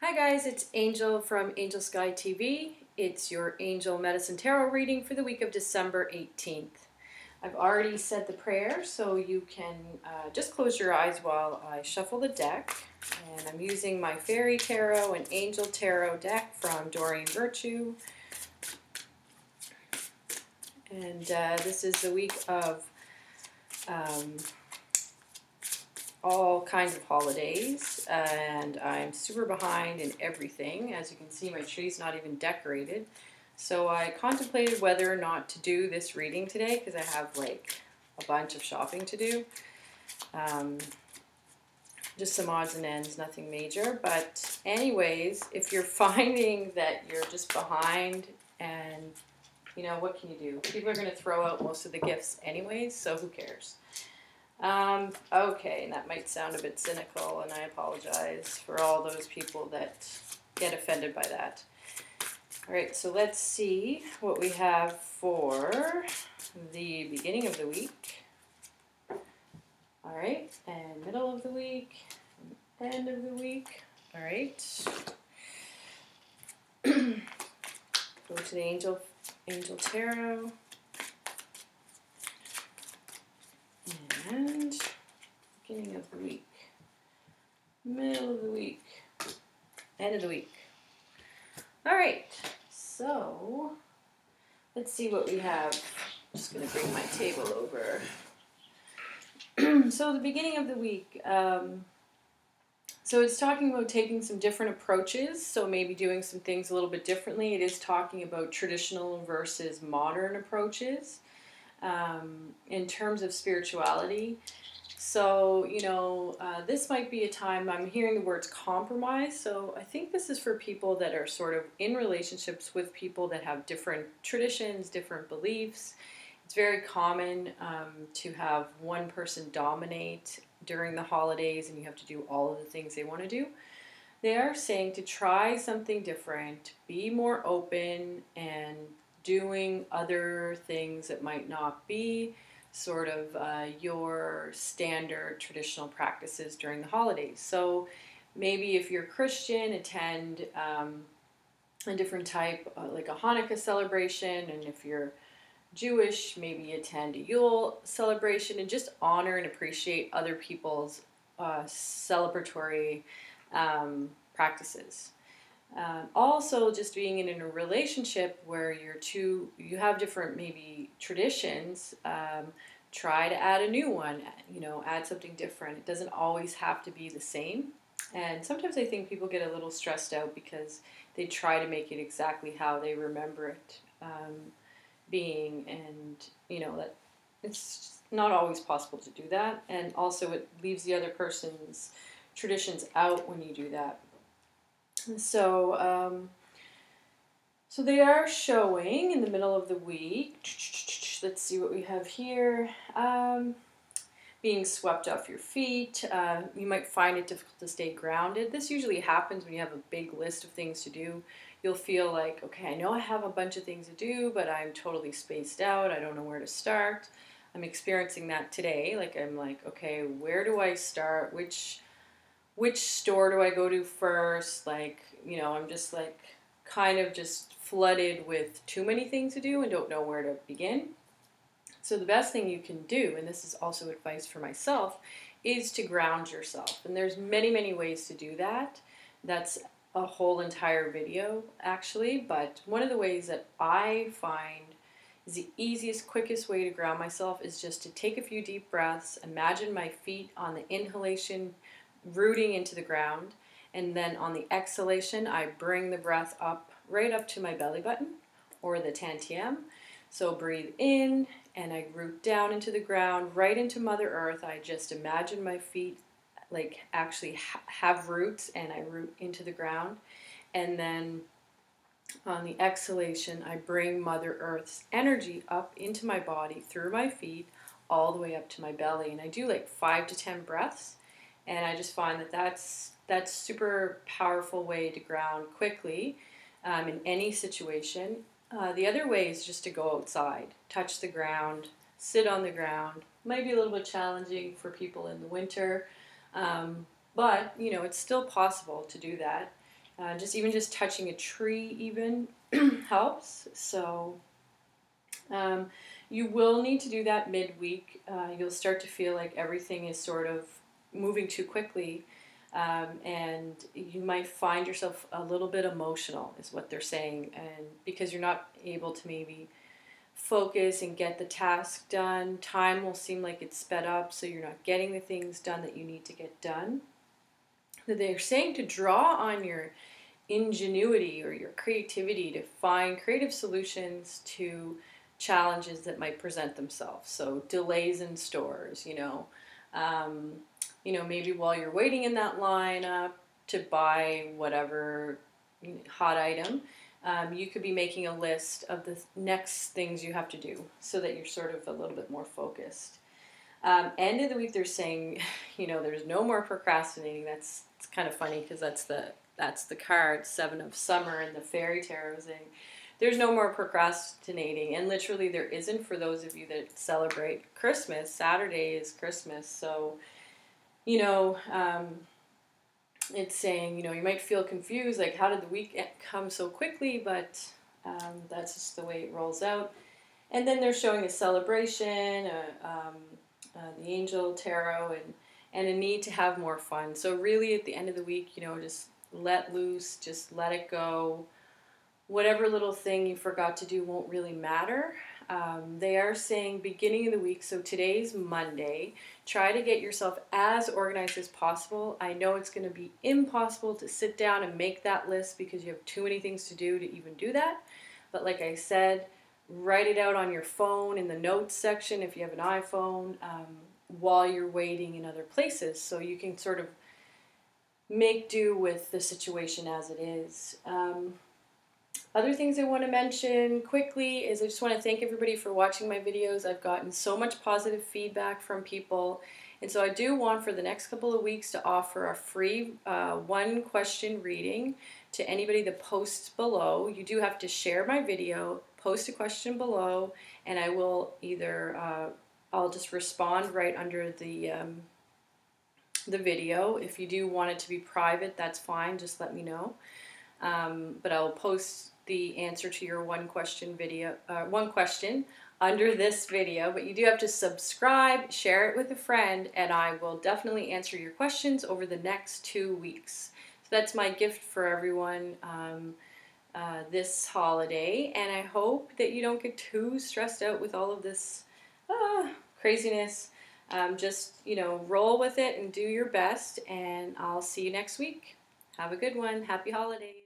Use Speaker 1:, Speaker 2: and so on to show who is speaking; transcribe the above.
Speaker 1: Hi guys, it's Angel from Angel Sky TV. It's your Angel Medicine Tarot reading for the week of December 18th. I've already said the prayer, so you can just close your eyes while I shuffle the deck. And I'm using my Fairy Tarot and Angel Tarot deck from Doreen Virtue. And this is the week of all kinds of holidays, and I'm super behind in everything. As you can see, my tree's not even decorated. So I contemplated whether or not to do this reading today because I have like a bunch of shopping to do. Just some odds and ends, nothing major. But anyways, if you're finding that you're just behind and you know, what can you do? People are going to throw out most of the gifts anyways, so who cares? Okay, and that might sound a bit cynical, and I apologize for all those people that get offended by that. Alright, so let's see what we have for the beginning of the week. Alright, and middle of the week, and end of the week. Alright. Go to the Angel Tarot. And beginning of the week, middle of the week, end of the week. All right, so let's see what we have. I'm just going to bring my table over. So the beginning of the week, so it's talking about taking some different approaches, so maybe doing some things a little bit differently. It is talking about traditional versus modern approaches. In terms of spirituality. So, you know, this might be a time, I'm hearing the words compromise, so I think this is for people that are sort of in relationships with people that have different traditions, different beliefs. It's very common to have one person dominate during the holidays and you have to do all of the things they want to do. They are saying to try something different, be more open, and doing other things that might not be sort of your standard traditional practices during the holidays. So maybe if you're Christian, attend a different type, like a Hanukkah celebration, and if you're Jewish, maybe attend a Yule celebration, and just honor and appreciate other people's celebratory practices. Also, just being in a relationship where you have different maybe traditions, try to add a new one, you know, add something different. It doesn't always have to be the same. And sometimes I think people get a little stressed out because they try to make it exactly how they remember it being, and you know, that it's not always possible to do that. And also it leaves the other person's traditions out when you do that. So, so they are showing in the middle of the week. Let's see what we have here. Being swept off your feet. You might find it difficult to stay grounded. This usually happens when you have a big list of things to do. You'll feel like, okay, I know I have a bunch of things to do, but I'm totally spaced out. I don't know where to start. I'm experiencing that today. Like, I'm like, okay, where do I start? Which store do I go to first? Like, you know, I'm just like kind of just flooded with too many things to do and don't know where to begin. So the best thing you can do, and this is also advice for myself, is to ground yourself. And there's many, many ways to do that. That's a whole entire video, actually. But one of the ways that I find is the easiest, quickest way to ground myself is just to take a few deep breaths, imagine my feet on the inhalation rooting into the ground, and then on the exhalation I bring the breath up right up to my belly button or the tantiem. So breathe in and I root down into the ground, right into Mother Earth. I just imagine my feet like actually have roots, and I root into the ground. And then on the exhalation I bring Mother Earth's energy up into my body through my feet all the way up to my belly, and I do like 5 to 10 breaths. And I just find that that's super powerful way to ground quickly in any situation. The other way is just to go outside, touch the ground, sit on the ground. Might be a little bit challenging for people in the winter, but you know, it's still possible to do that. Just touching a tree even helps. So you will need to do that midweek. You'll start to feel like everything is sort of moving too quickly, and you might find yourself a little bit emotional, is what they're saying, and because you're not able to maybe focus and get the task done, time will seem like it's sped up, so you're not getting the things done that you need to get done. They're saying to draw on your ingenuity or your creativity to find creative solutions to challenges that might present themselves. So delays in stores, maybe while you're waiting in that lineup to buy whatever hot item, you could be making a list of the next things you have to do so that you're sort of a little bit more focused. End of the week, they're saying, there's no more procrastinating. It's kind of funny because that's the card, Seven of Summer in the Fairy Tarot saying there's no more procrastinating. And literally there isn't for those of you that celebrate Christmas. Saturday is Christmas. So, it's saying, you might feel confused, like how did the week come so quickly? But that's just the way it rolls out. And then they're showing a celebration, the Angel Tarot, and a need to have more fun. So really at the end of the week, just let loose, just let it go. Whatever little thing you forgot to do won't really matter. They are saying beginning of the week, so today's Monday, try to get yourself as organized as possible. I know it's going to be impossible to sit down and make that list because you have too many things to do to even do that. But like I said, write it out on your phone in the notes section if you have an iPhone while you're waiting in other places, so you can sort of make do with the situation as it is. Other things I want to mention quickly is I just want to thank everybody for watching my videos. I've gotten so much positive feedback from people, and so I do want for the next couple of weeks to offer a free one question reading to anybody that posts below. You do have to share my video, post a question below, and I will either I'll just respond right under the video. If you do want it to be private, that's fine, just let me know. But I'll post the answer to your one question under this video, but you do have to subscribe, share it with a friend, and I will definitely answer your questions over the next 2 weeks. So that's my gift for everyone this holiday, and I hope that you don't get too stressed out with all of this craziness. Just, roll with it and do your best, and I'll see you next week. Have a good one. Happy holidays.